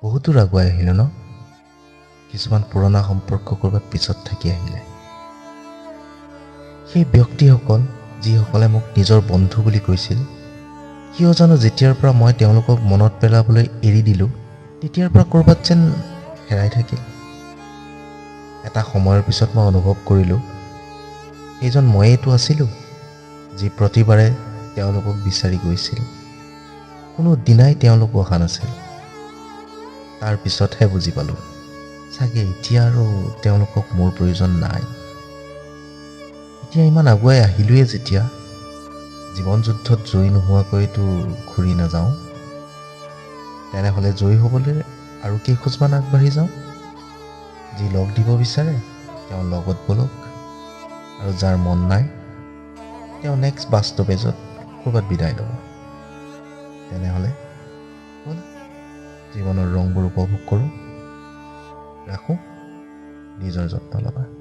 বহুতো আগুৱাই আহিলোঁ ন। কিছুমান পুৰণা সম্পৰ্ক ক'ৰবাত পিছত থাকি আহিলে। সেই ব্যক্তিসকল যিসকলে মোক নিজৰ বন্ধু বুলি কৈছিল, কিয় জানো যেতিয়াৰ পৰা মই তেওঁলোকক মনত পেলাবলৈ এৰি দিলোঁ, তেতিয়াৰ পৰা ক'ৰবাত যেন হেৰাই থাকিল। এটা সময়ৰ পিছত মই অনুভৱ কৰিলোঁ, সেইজন ময়েইতো আছিলোঁ, যি প্ৰতিবাৰে তেওঁলোকক বিচাৰি গৈছিল। কোনো দিনাই তেওঁলোক অহা নাছিল। তাৰ পিছতহে বুজি পালোঁ, চাগে এতিয়া আৰু তেওঁলোকক মোৰ প্ৰয়োজন নাই। এতিয়া ইমান আগুৱাই আহিলোঁৱে যেতিয়া, জীৱন যুদ্ধত জয়ী নোহোৱাকৈতো ঘূৰি নাযাওঁ। তেনেহ'লে জয়ী হ'বলৈ আৰু কেইখোজমান আগবাঢ়ি যাওঁ। যি লগ দিব বিচাৰে তেওঁ লগত বলক, আৰু যাৰ মন নাই তেওঁ নেক্সট বাছ ষ্টপেজত ক'ৰবাত বিদায় ল'ব। তেনেহ'লে ব'ল জীৱনৰ ৰংবোৰ উপভোগ কৰোঁ। ৰাখোঁ, নিজৰ যত্ন ল'বা।